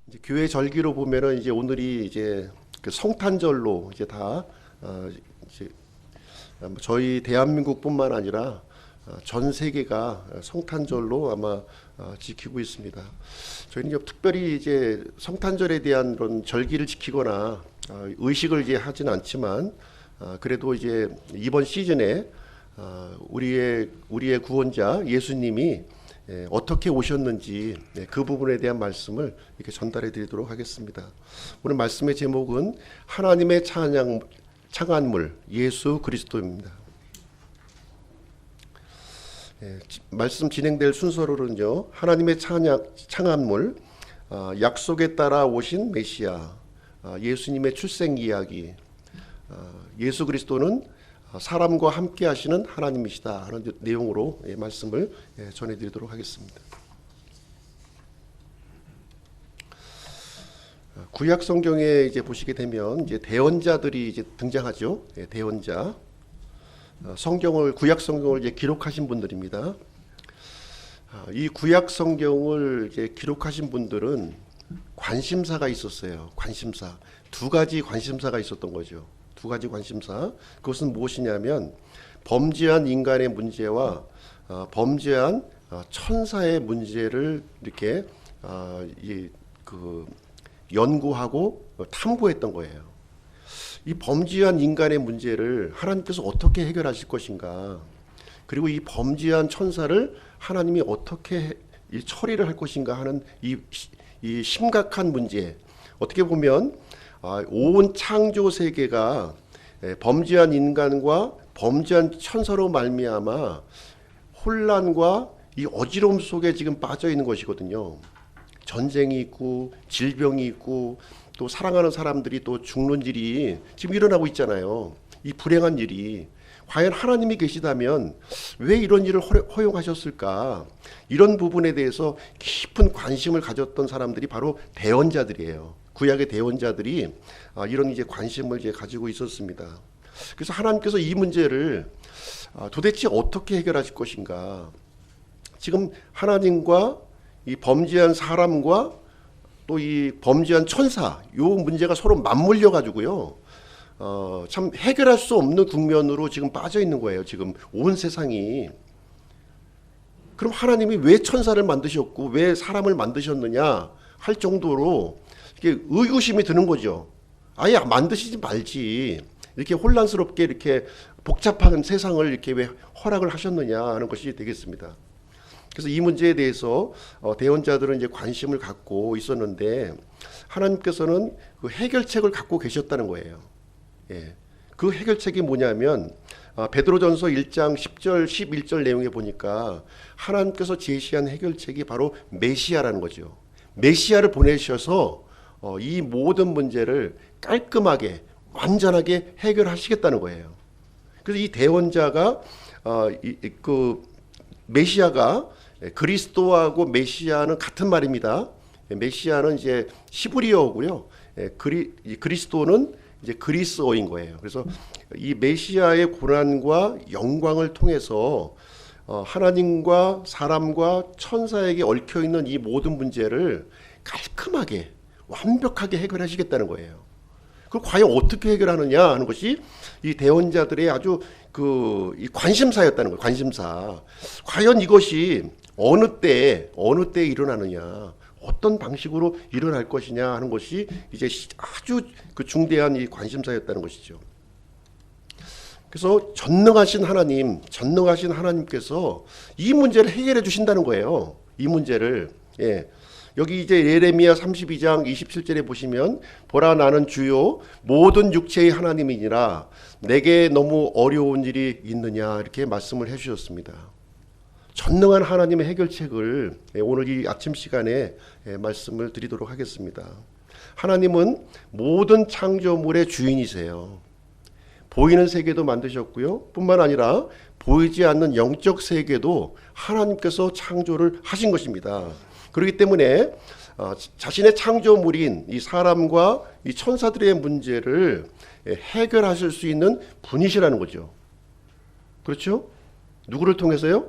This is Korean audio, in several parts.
이제 교회 절기로 보면은 이제 오늘이 이제 그 성탄절로 이제 다 이제 저희 대한민국뿐만 아니라 전 세계가 성탄절로 아마 지키고 있습니다. 저희는 이제 특별히 이제 성탄절에 대한 그런 절기를 지키거나 의식을 이제 하진 않지만 그래도 이제 이번 시즌에 우리의 구원자 예수님이 어떻게 오셨는지 그 부분에 대한 말씀을 이렇게 전달해 드리도록 하겠습니다. 오늘 말씀의 제목은 하나님의 창안물 예수 그리스도입니다. 말씀 진행될 순서로는요, 하나님의 창안물, 약속에 따라 오신 메시아, 예수님의 출생 이야기, 예수 그리스도는 사람과 함께 하시는 하나님이시다 하는 내용으로 말씀을 전해드리도록 하겠습니다. 구약 성경에 이제 보시게 되면 이제 대언자들이 이제 등장하죠. 대언자. 구약 성경을 이제 기록하신 분들입니다. 이 구약 성경을 이제 기록하신 분들은 관심사가 있었어요. 관심사. 두 가지 관심사가 있었던 거죠. 두 가지 관심사. 그것은 무엇이냐면 범죄한 인간의 문제와 범죄한 천사의 문제를 이렇게 연구하고 탐구했던 거예요. 이 범죄한 인간의 문제를 하나님께서 어떻게 해결하실 것인가, 그리고 이 범죄한 천사를 하나님이 어떻게 처리를 할 것인가 하는 이 심각한 문제. 어떻게 보면 온 창조 세계가 범죄한 인간과 범죄한 천사로 말미암아 혼란과 이 어지러움 속에 지금 빠져 있는 것이거든요. 전쟁이 있고 질병이 있고 또 사랑하는 사람들이 또 죽는 일이 지금 일어나고 있잖아요. 이 불행한 일이 과연 하나님이 계시다면 왜 이런 일을 허용하셨을까? 이런 부분에 대해서 깊은 관심을 가졌던 사람들이 바로 대언자들이에요. 구약의 대언자들이 이런 이제 관심을 이제 가지고 있었습니다. 그래서 하나님께서 이 문제를 도대체 어떻게 해결하실 것인가? 지금 하나님과 이 범죄한 사람과 또 이 범죄한 천사, 요 문제가 서로 맞물려 가지고요, 참 해결할 수 없는 국면으로 지금 빠져 있는 거예요. 지금 온 세상이. 그럼 하나님이 왜 천사를 만드셨고 왜 사람을 만드셨느냐 할 정도로 이렇게 의구심이 드는 거죠. 아예 만드시지 말지. 이렇게 혼란스럽게 이렇게 복잡한 세상을 이렇게 왜 허락을 하셨느냐 하는 것이 되겠습니다. 그래서 이 문제에 대해서 대언자들은 이제 관심을 갖고 있었는데 하나님께서는 그 해결책을 갖고 계셨다는 거예요. 그 해결책이 뭐냐면 베드로전서 1장 10절 11절 내용에 보니까 하나님께서 제시한 해결책이 바로 메시아라는 거죠. 메시아를 보내셔서 이 모든 문제를 깔끔하게 완전하게 해결하시겠다는 거예요. 그래서 이 대언자가 그 메시아가 그리스도하고 메시아는 같은 말입니다. 메시아는 이제 히브리어고요. 그리스도는 이제 그리스어인 거예요. 그래서 이 메시아의 고난과 영광을 통해서 하나님과 사람과 천사에게 얽혀 있는 이 모든 문제를 깔끔하게 완벽하게 해결하시겠다는 거예요. 그걸 과연 어떻게 해결하느냐 하는 것이 이 대언자들의 아주 이 관심사였다는 거예요. 관심사. 과연 이것이 어느 때에 일어나느냐, 어떤 방식으로 일어날 것이냐 하는 것이 이제 아주 그 중대한 이 관심사였다는 것이죠. 그래서 전능하신 하나님께서 이 문제를 해결해 주신다는 거예요. 이 문제를. 여기 이제 예레미야 32장 27절에 보시면 보라 나는 주요 모든 육체의 하나님이니라 내게 너무 어려운 일이 있느냐 이렇게 말씀을 해주셨습니다. 전능한 하나님의 해결책을 오늘 이 아침 시간에 말씀을 드리도록 하겠습니다. 하나님은 모든 창조물의 주인이세요. 보이는 세계도 만드셨고요. 뿐만 아니라 보이지 않는 영적 세계도 하나님께서 창조를 하신 것입니다. 그렇기 때문에 자신의 창조물인 이 사람과 이 천사들의 문제를 해결하실 수 있는 분이시라는 거죠. 그렇죠? 누구를 통해서요?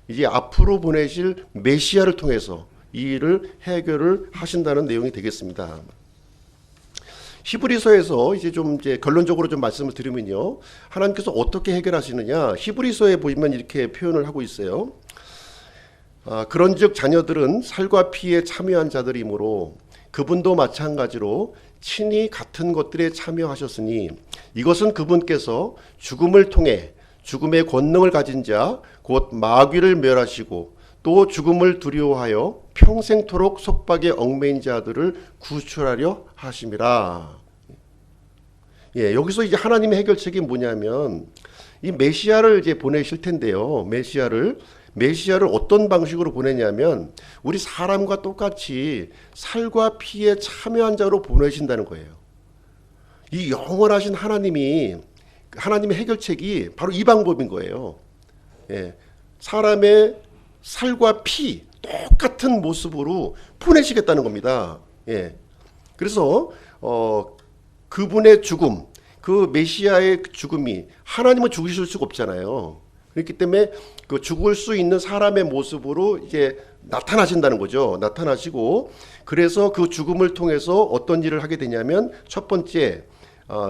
이제 앞으로 보내실 메시아를 통해서 이 일을 해결을 하신다는 내용이 되겠습니다. 히브리서에서 이제 결론적으로 좀 말씀을 드리면요, 하나님께서 어떻게 해결하시느냐, 히브리서에 보시면 이렇게 표현을 하고 있어요. 그런즉 자녀들은 살과 피에 참여한 자들이므로 그분도 마찬가지로 친히 같은 것들에 참여하셨으니 이것은 그분께서 죽음을 통해 죽음의 권능을 가진 자 곧 마귀를 멸하시고 또 죽음을 두려워하여 평생토록 속박에 얽매인 자들을 구출하려 하심이라. 예, 여기서 이제 하나님의 해결책이 뭐냐면 이 메시아를 이제 보내실 텐데요. 메시아를 어떤 방식으로 보내냐면 우리 사람과 똑같이 살과 피에 참여한 자로 보내신다는 거예요. 이 영원하신 하나님의 해결책이 바로 이 방법인 거예요. 예, 사람의 살과 피 똑같은 모습으로 보내시겠다는 겁니다. 예, 그래서 그분의 죽음, 그 메시아의 죽음이, 하나님은 죽으실 수가 없잖아요. 그렇기 때문에 그 죽을 수 있는 사람의 모습으로 이제 나타나신다는 거죠. 나타나시고, 그래서 그 죽음을 통해서 어떤 일을 하게 되냐면, 첫 번째,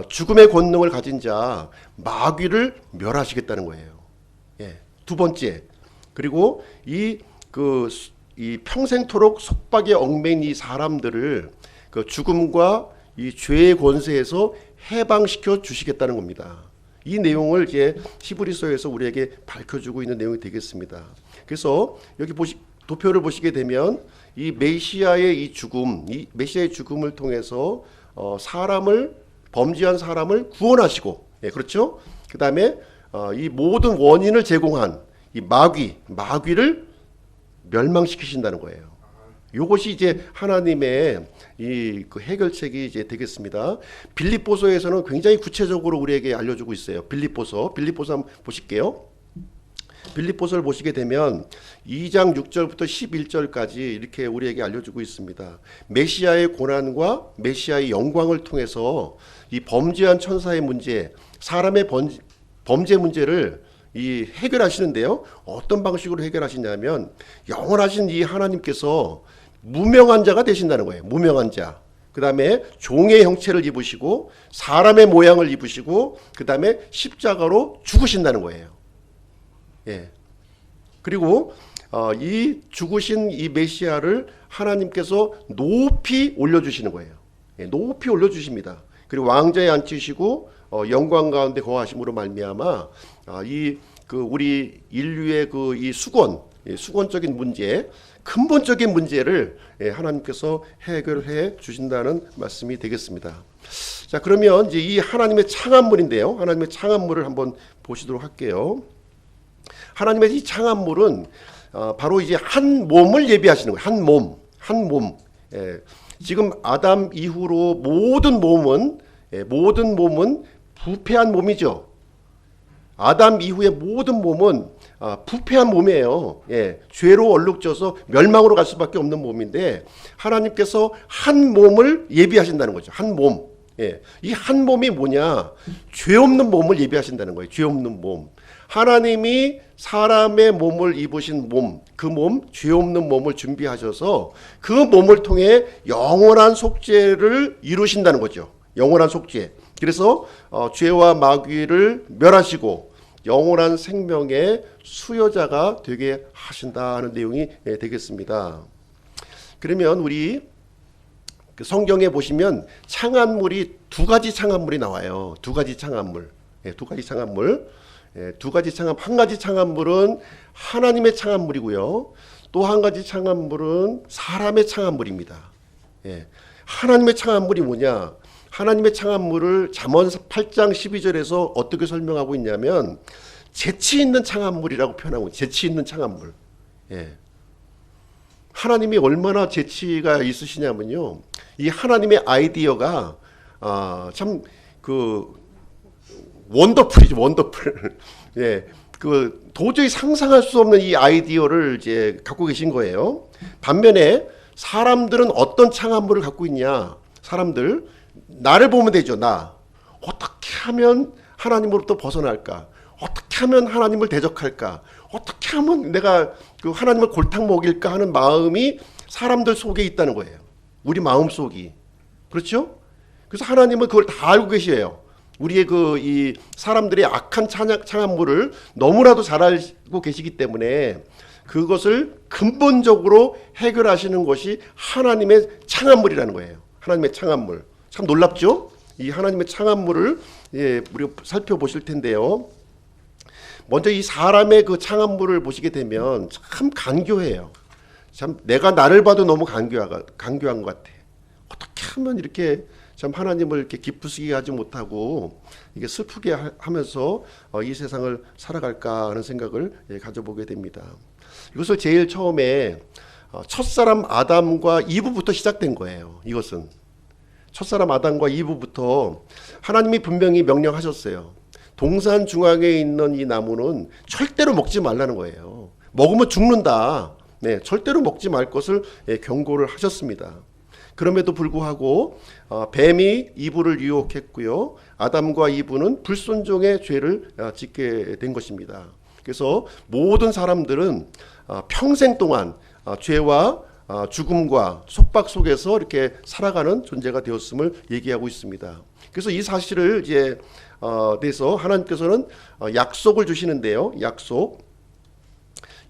죽음의 권능을 가진 자 마귀를 멸하시겠다는 거예요. 예. 두 번째, 그리고 이 평생토록 속박에 얽매인 이 사람들을 그 죽음과 이 죄의 권세에서 해방시켜 주시겠다는 겁니다. 이 내용을 이제 히브리서에서 우리에게 밝혀주고 있는 내용이 되겠습니다. 그래서 여기 도표를 보시게 되면 이 메시아의 죽음을 통해서 범죄한 사람을 구원하시고, 예, 그렇죠? 그 다음에 이 모든 원인을 제공한 이 마귀를 멸망시키신다는 거예요. 이것이 이제 하나님의 그 해결책이 이제 되겠습니다. 빌립보서에서는 굉장히 구체적으로 우리에게 알려주고 있어요. 빌립보서 한번 보실게요. 빌립보서를 보시게 되면 2장 6절부터 11절까지 이렇게 우리에게 알려주고 있습니다. 메시아의 고난과 메시아의 영광을 통해서 이 범죄한 천사의 문제, 사람의 범죄 문제를 해결하시는데요. 어떤 방식으로 해결하시냐면 영원하신 이 하나님께서 무명한 자가 되신다는 거예요. 무명한 자. 그 다음에 종의 형체를 입으시고 사람의 모양을 입으시고 그 다음에 십자가로 죽으신다는 거예요. 예. 그리고 이 죽으신 이 메시아를 하나님께서 높이 올려주시는 거예요. 예, 높이 올려주십니다. 그리고 왕좌에 앉히시고 영광 가운데 거하심으로 말미암아 우리 인류의 이 수건적인 문제, 근본적인 문제를 하나님께서 해결해 주신다는 말씀이 되겠습니다. 자, 그러면 이제 이 하나님의 창안물인데요. 하나님의 창안물을 한번 보시도록 할게요. 하나님의 이 창안물은 바로 이제 한 몸을 예비하시는 거예요. 한 몸. 예. 지금 아담 이후로 모든 몸은 부패한 몸이죠. 아담 이후의 모든 몸은 부패한 몸이에요. 예, 죄로 얼룩져서 멸망으로 갈 수밖에 없는 몸인데 하나님께서 한 몸을 예비하신다는 거죠. 한 몸. 예, 이 한 몸이 뭐냐? 죄 없는 몸을 예비하신다는 거예요. 죄 없는 몸. 하나님이 사람의 몸을 입으신 몸, 죄 없는 몸을 준비하셔서 그 몸을 통해 영원한 속죄를 이루신다는 거죠. 영원한 속죄. 그래서 죄와 마귀를 멸하시고 영원한 생명의 수여자가 되게 하신다는 내용이 되겠습니다. 그러면 우리 성경에 보시면 창안물이 두 가지 창안물이 나와요. 두 가지 창안물. 한 가지 창안물은 하나님의 창안물이고요. 또 한 가지 창안물은 사람의 창안물입니다. 예. 하나님의 창안물이 뭐냐? 하나님의 창안물을 잠언 8장 12절에서 어떻게 설명하고 있냐면 재치 있는 창안물이라고 표현하고, 재치 있는 창안물. 예. 하나님이 얼마나 재치가 있으시냐면요, 이 하나님의 아이디어가 참 원더풀이죠, 원더풀. 예, 도저히 상상할 수 없는 이 아이디어를 이제 갖고 계신 거예요. 반면에 사람들은 어떤 창안물을 갖고 있냐? 사람들 나를 보면 되죠. 나 어떻게 하면 하나님으로부터 벗어날까? 어떻게 하면 하나님을 대적할까? 어떻게 하면 내가 하나님을 골탕 먹일까 하는 마음이 사람들 속에 있다는 거예요. 우리 마음 속이. 그렇죠? 그래서 하나님은 그걸 다 알고 계셔요. 우리의 이 사람들의 악한 창암물을 너무나도 잘 알고 계시기 때문에 그것을 근본적으로 해결하시는 것이 하나님의 창암물이라는 거예요. 하나님의 창암물. 참 놀랍죠? 이 하나님의 창암물을 우리가 살펴보실 텐데요. 먼저 이 사람의 그 창암물을 보시게 되면 참 간교해요. 참 내가 나를 봐도 너무 간교한 것 같아. 어떻게 하면 이렇게 참 하나님을 이렇게 기쁘시게 하지 못하고 이게 슬프게 하면서 이 세상을 살아갈까 하는 생각을 가져보게 됩니다. 이것을 제일 처음에 첫사람 아담과 이브부터 시작된 거예요. 이것은 첫사람 아담과 이브부터 하나님이 분명히 명령하셨어요. 동산 중앙에 있는 이 나무는 절대로 먹지 말라는 거예요. 먹으면 죽는다. 네, 절대로 먹지 말 것을 경고를 하셨습니다. 그럼에도 불구하고 뱀이 이브를 유혹했고요. 아담과 이브는 불순종의 죄를 짓게 된 것입니다. 그래서 모든 사람들은 평생 동안 죄와 죽음과 속박 속에서 이렇게 살아가는 존재가 되었음을 얘기하고 있습니다. 그래서 이 사실을 이제 대해서 하나님께서는 약속을 주시는데요. 약속.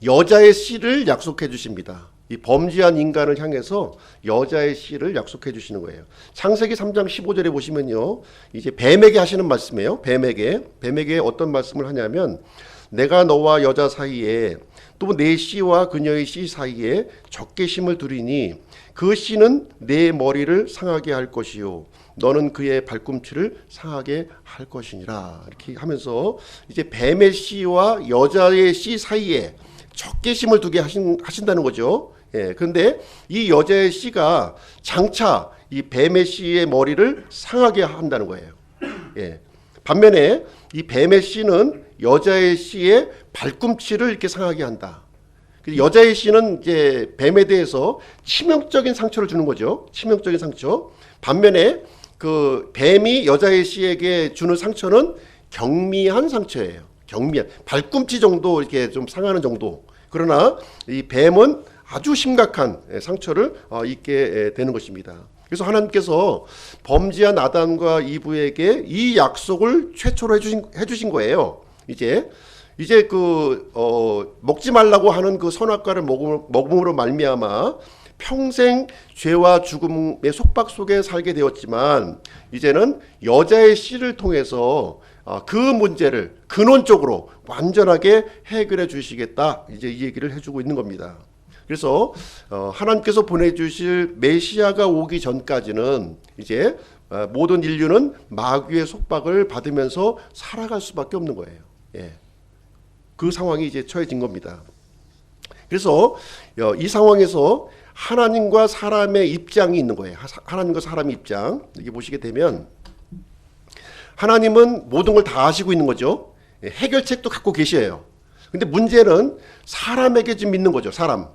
여자의 씨를 약속해 주십니다. 이 범죄한 인간을 향해서 여자의 씨를 약속해 주시는 거예요. 창세기 3장 15절에 보시면요. 이제 뱀에게 하시는 말씀이에요. 뱀에게 어떤 말씀을 하냐면 내가 너와 여자 사이에 또 내 씨와 그녀의 씨 사이에 적개심을 두리니 그 씨는 내 머리를 상하게 할 것이요 너는 그의 발꿈치를 상하게 할 것이니라. 이렇게 하면서 이제 뱀의 씨와 여자의 씨 사이에 적개심을 두게 하신다는 거죠. 예, 그런데 이 여자의 씨가 장차 이 뱀의 씨의 머리를 상하게 한다는 거예요. 예. 반면에 이 뱀의 씨는 여자의 씨의 발꿈치를 이렇게 상하게 한다. 여자의 씨는 이제 뱀에 대해서 치명적인 상처를 주는 거죠. 치명적인 상처. 반면에 그 뱀이 여자의 씨에게 주는 상처는 경미한 상처예요. 경미한 발꿈치 정도 이렇게 좀 상하는 정도. 그러나 이 뱀은 아주 심각한 상처를 입게 되는 것입니다. 그래서 하나님께서 범죄한 아담과 이브에게 이 약속을 최초로 해주신 거예요. 이제 먹지 말라고 하는 그 선악과를 먹음으로 말미암아 평생 죄와 죽음의 속박 속에 살게 되었지만 이제는 여자의 씨를 통해서 그 문제를 근원적으로 완전하게 해결해 주시겠다. 이제 이 얘기를 해주고 있는 겁니다. 그래서 하나님께서 보내주실 메시아가 오기 전까지는 이제 모든 인류는 마귀의 속박을 받으면서 살아갈 수밖에 없는 거예요. 예. 그 상황이 이제 처해진 겁니다. 그래서 이 상황에서 하나님과 사람의 입장이 있는 거예요. 하나님과 사람의 입장. 이렇게 보시게 되면 하나님은 모든 걸 다 아시고 있는 거죠. 해결책도 갖고 계셔요. 근데 문제는 사람에게 좀 믿는 거죠. 사람.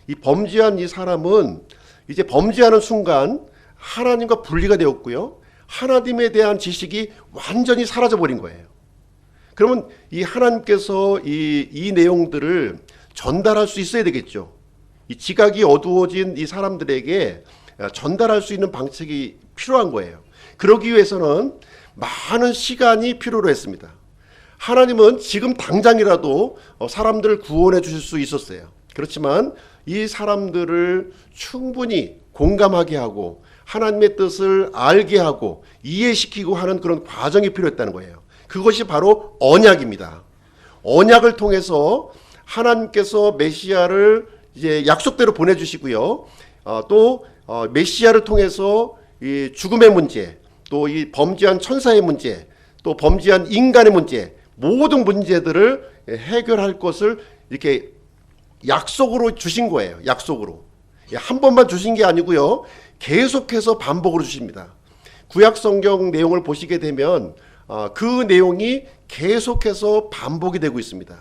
이 범죄한 이 사람은 이제 범죄하는 순간 하나님과 분리가 되었고요. 하나님에 대한 지식이 완전히 사라져 버린 거예요. 그러면 이 하나님께서 이 내용들을 전달할 수 있어야 되겠죠. 이 지각이 어두워진 이 사람들에게 전달할 수 있는 방책이 필요한 거예요. 그러기 위해서는 많은 시간이 필요로 했습니다. 하나님은 지금 당장이라도 사람들을 구원해 주실 수 있었어요. 그렇지만 이 사람들을 충분히 공감하게 하고 하나님의 뜻을 알게 하고 이해시키고 하는 그런 과정이 필요했다는 거예요. 그것이 바로 언약입니다. 언약을 통해서 하나님께서 메시아를 이제 약속대로 보내주시고요. 또 메시아를 통해서 이 죽음의 문제, 또 이 범죄한 천사의 문제, 또 범죄한 인간의 문제, 모든 문제들을 해결할 것을 이렇게 약속으로 주신 거예요. 약속으로. 한 번만 주신 게 아니고요. 계속해서 반복으로 주십니다. 구약 성경 내용을 보시게 되면 그 내용이 계속해서 반복이 되고 있습니다.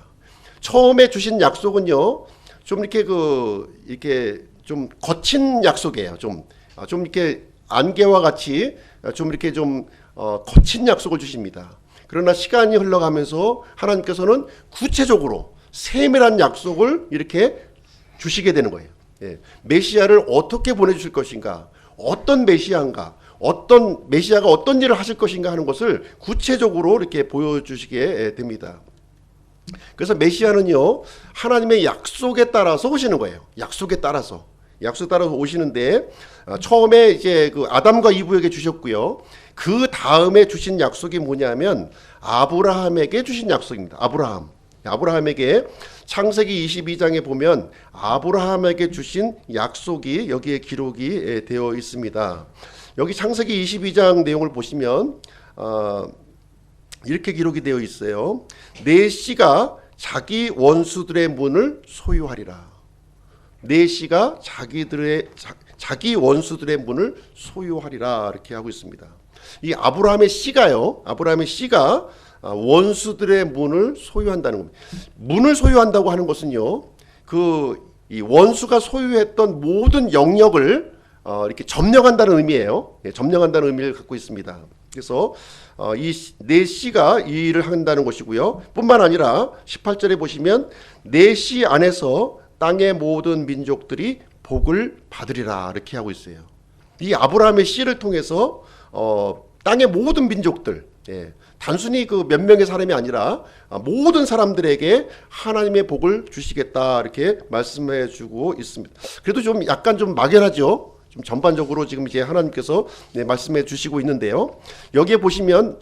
처음에 주신 약속은요, 좀 이렇게 좀 거친 약속이에요. 좀 이렇게 안개와 같이 좀 이렇게 좀 거친 약속을 주십니다. 그러나 시간이 흘러가면서 하나님께서는 구체적으로 세밀한 약속을 이렇게 주시게 되는 거예요. 예, 메시아를 어떻게 보내주실 것인가, 어떤 메시아인가, 어떤 메시아가 어떤 일을 하실 것인가 하는 것을 구체적으로 이렇게 보여주시게 됩니다. 그래서 메시아는요, 하나님의 약속에 따라서 오시는 거예요. 약속에 따라서 오시는데, 처음에 이제 그 아담과 이브에게 주셨고요. 그 다음에 주신 약속이 뭐냐면 아브라함에게 주신 약속입니다. 아브라함에게 창세기 22장에 보면 아브라함에게 주신 약속이 여기에 기록이 되어 있습니다. 여기 창세기 22장 내용을 보시면 이렇게 기록이 되어 있어요. 내 씨가 자기 원수들의 문을 소유하리라. 내 씨가 자기 원수들의 문을 소유하리라, 이렇게 하고 있습니다. 이 아브라함의 씨가 원수들의 문을 소유한다는 겁니다. 문을 소유한다고 하는 것은요, 이 원수가 소유했던 모든 영역을 이렇게 점령한다는 의미예요. 점령한다는 의미를 갖고 있습니다. 그래서 이 내 씨가 이 일을 한다는 것이고요. 뿐만 아니라 18절에 보시면 내 씨 안에서 땅의 모든 민족들이 복을 받으리라, 이렇게 하고 있어요. 이 아브라함의 씨를 통해서 땅의 모든 민족들, 단순히 그 몇 명의 사람이 아니라 모든 사람들에게 하나님의 복을 주시겠다, 이렇게 말씀해 주고 있습니다. 그래도 좀 약간 좀 막연하죠. 좀 전반적으로 지금 이제 하나님께서 말씀해 주시고 있는데요. 여기에 보시면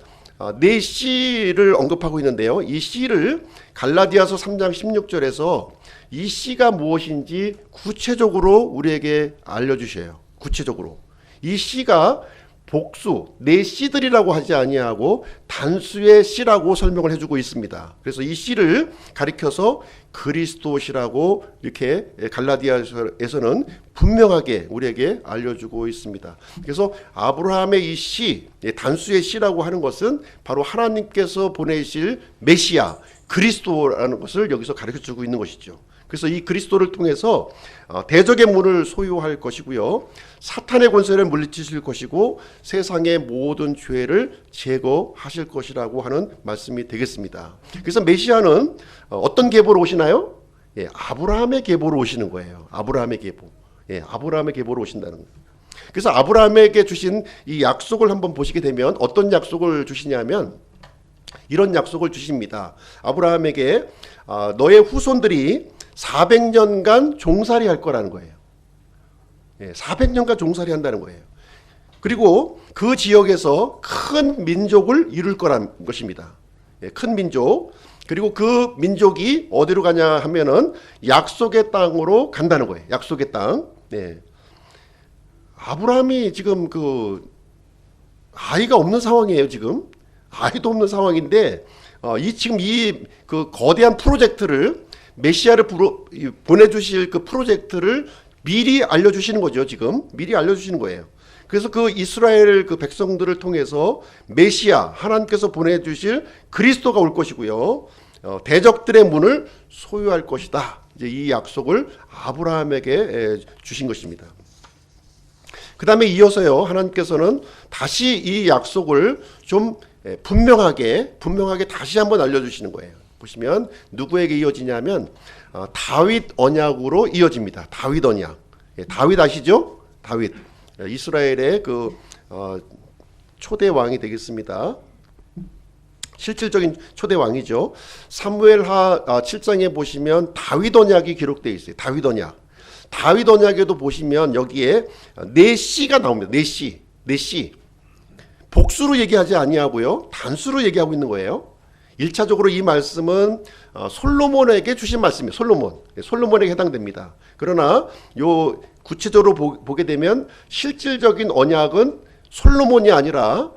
네 씨를 언급하고 있는데요. 이 씨를 갈라디아서 3장 16절에서 이 씨가 무엇인지 구체적으로 우리에게 알려주셔요. 구체적으로 이 씨가 복수, 네 씨들이라고 하지 아니하고 단수의 씨라고 설명을 해주고 있습니다. 그래서 이 씨를 가리켜서 그리스도시라고 이렇게 갈라디아에서는 분명하게 우리에게 알려주고 있습니다. 그래서 아브라함의 이 씨, 단수의 씨라고 하는 것은 바로 하나님께서 보내실 메시아, 그리스도라는 것을 여기서 가르쳐주고 있는 것이죠. 그래서 이 그리스도를 통해서 대적의 문을 소유할 것이고요. 사탄의 권세를 물리치실 것이고 세상의 모든 죄를 제거하실 것이라고 하는 말씀이 되겠습니다. 그래서 메시아는 어떤 계보로 오시나요? 아브라함의 계보로 오시는 거예요. 아브라함의 계보로 오신다는 거예요. 그래서 아브라함에게 주신 이 약속을 한번 보시게 되면 어떤 약속을 주시냐면 이런 약속을 주십니다. 아브라함에게 너의 후손들이 400년간 종살이 할 거라는 거예요. 400년간 종살이 한다는 거예요. 그리고 그 지역에서 큰 민족을 이룰 거라는 것입니다. 큰 민족. 그리고 그 민족이 어디로 가냐 하면은 약속의 땅으로 간다는 거예요. 약속의 땅. 아브라함이 지금 아이가 없는 상황이에요. 지금 아이도 없는 상황인데 지금 그 거대한 프로젝트를 메시아를 보내주실 그 프로젝트를 미리 알려주시는 거죠. 지금 미리 알려주시는 거예요. 그래서 그 이스라엘 그 백성들을 통해서 메시아, 하나님께서 보내주실 그리스도가 올 것이고요. 대적들의 문을 소유할 것이다. 이제 이 약속을 아브라함에게 주신 것입니다. 그 다음에 이어서요, 하나님께서는 다시 이 약속을 좀 분명하게 다시 한번 알려주시는 거예요. 보시면 누구에게 이어지냐면 다윗 언약으로 이어집니다. 다윗 언약. 다윗 아시죠? 다윗. 이스라엘의 그 초대 왕이 되겠습니다. 실질적인 초대 왕이죠. 사무엘하 7장에 보시면 다윗 언약이 기록되어 있어요. 다윗 언약. 다윗 언약에도 보시면 여기에 네 씨가 나옵니다. 네 씨. 복수로 얘기하지 아니하고요. 단수로 얘기하고 있는 거예요. 1차적으로 이 말씀은 솔로몬에게 주신 말씀이에요. 솔로몬에게 해당됩니다. 그러나 요 구체적으로 보게 되면 실질적인 언약은 솔로몬이 아니라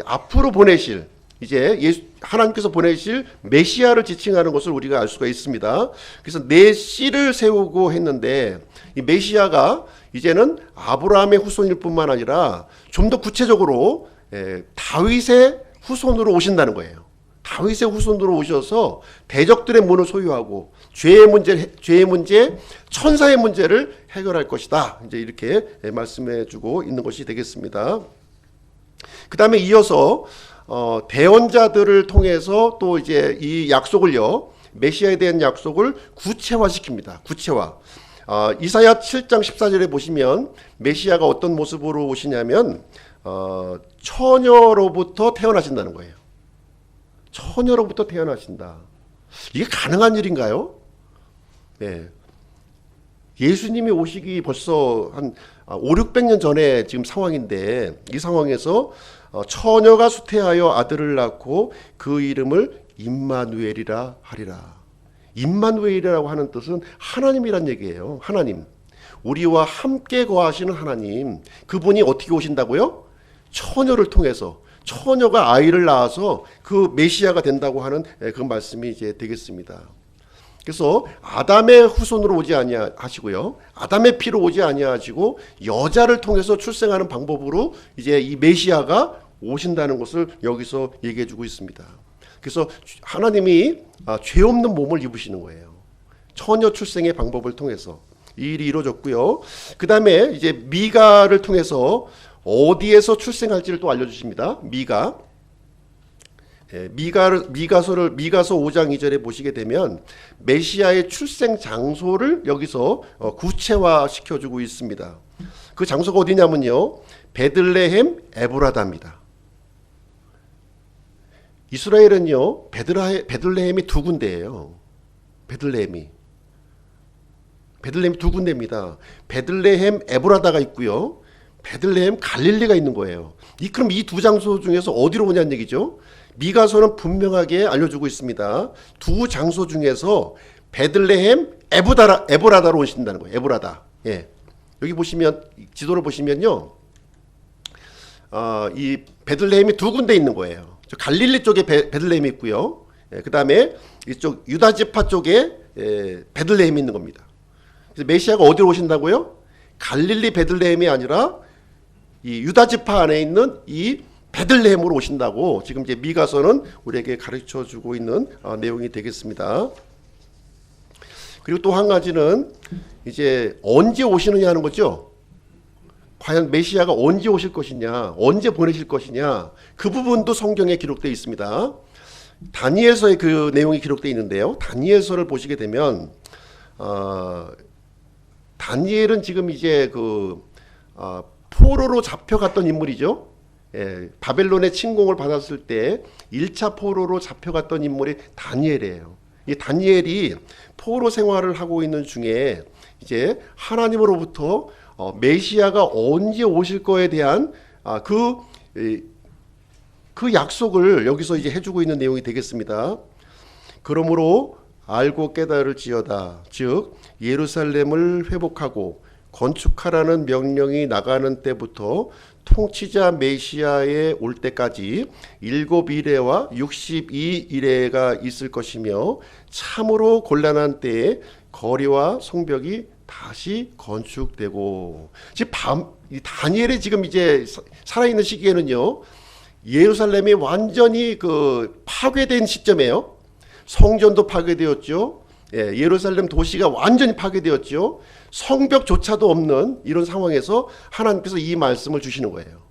앞으로 보내실 이제 하나님께서 보내실 메시아를 지칭하는 것을 우리가 알 수가 있습니다. 그래서 네 씨를 세우고 했는데 이 메시아가 이제는 아브라함의 후손일 뿐만 아니라 좀 더 구체적으로 다윗의 후손으로 오신다는 거예요. 다윗의 후손으로 오셔서 대적들의 문을 소유하고 죄의 문제, 천사의 문제를 해결할 것이다. 이제 이렇게 말씀해주고 있는 것이 되겠습니다. 그 다음에 이어서 대언자들을 통해서 또 이제 이 약속을요, 메시아에 대한 약속을 구체화시킵니다. 구체화. 이사야 7장 14절에 보시면 메시아가 어떤 모습으로 오시냐면 처녀로부터 태어나신다는 거예요. 처녀로부터 태어나신다. 이게 가능한 일인가요? 네. 예수님이 오시기 벌써 한 5, 600년 전에 지금 상황인데, 이 상황에서 처녀가 수태하여 아들을 낳고 그 이름을 임마누엘이라 하리라. 임마누엘이라고 하는 뜻은 하나님이란 얘기예요. 하나님. 우리와 함께 거하시는 하나님. 그분이 어떻게 오신다고요? 처녀를 통해서. 처녀가 아이를 낳아서 그 메시아가 된다고 하는 그 말씀이 이제 되겠습니다. 그래서 아담의 후손으로 오지 아니하시고요, 아담의 피로 오지 아니하시고 여자를 통해서 출생하는 방법으로 이제 이 메시아가 오신다는 것을 여기서 얘기해주고 있습니다. 그래서 하나님이 죄 없는 몸을 입으시는 거예요. 처녀 출생의 방법을 통해서 이 일이 이루어졌고요. 그 다음에 이제 미가를 통해서 어디에서 출생할지를 또 알려주십니다. 미가서 5장 2절에 보시게 되면 메시아의 출생 장소를 여기서 구체화 시켜주고 있습니다. 그 장소가 어디냐면요, 베들레헴 에브라다입니다. 이스라엘은요, 베들레헴이 두 군데예요. 베들레헴이 두 군데입니다. 베들레헴 에브라다가 있고요, 베들레헴 갈릴리가 있는 거예요. 그럼 이 두 장소 중에서 어디로 오냐는 얘기죠. 미가서는 분명하게 알려주고 있습니다. 두 장소 중에서 베들레헴 에브라다로 오신다는 거예요. 에브라다. 예. 여기 보시면, 지도를 보시면요, 이 베들레헴이 두 군데 있는 거예요. 저 갈릴리 쪽에 베들레헴이 있고요. 예, 그 다음에 이쪽 유다지파 쪽에 베들레헴이 있는 겁니다. 그래서 메시아가 어디로 오신다고요? 갈릴리 베들레헴이 아니라 이 유다지파 안에 있는 이 베들레헴으로 오신다고 지금 이제 미가서는 우리에게 가르쳐 주고 있는 내용이 되겠습니다. 그리고 또 한 가지는 이제 언제 오시느냐 하는 거죠. 과연 메시아가 언제 오실 것이냐, 언제 보내실 것이냐, 그 부분도 성경에 기록되어 있습니다. 다니엘서에 그 내용이 기록되어 있는데요. 다니엘서를 보시게 되면 다니엘은 지금 이제 포로로 잡혀갔던 인물이죠. 예, 바벨론의 침공을 받았을 때 1차 포로로 잡혀갔던 인물이 다니엘이에요. 이 다니엘이 포로 생활을 하고 있는 중에 이제 하나님으로부터 메시아가 언제 오실 거에 대한 그 약속을 여기서 이제 해주고 있는 내용이 되겠습니다. 그러므로 알고 깨달을지어다. 즉 예루살렘을 회복하고 건축하라는 명령이 나가는 때부터 통치자 메시아에 올 때까지 7이레와 62이레가 있을 것이며 참으로 곤란한 때에 거리와 성벽이 다시 건축되고, 지금 다니엘이 지금 이제 살아있는 시기에는요, 예루살렘이 완전히 파괴된 시점이에요. 성전도 파괴되었죠. 예, 예루살렘 도시가 완전히 파괴되었죠. 성벽조차도 없는 이런 상황에서 하나님께서 이 말씀을 주시는 거예요.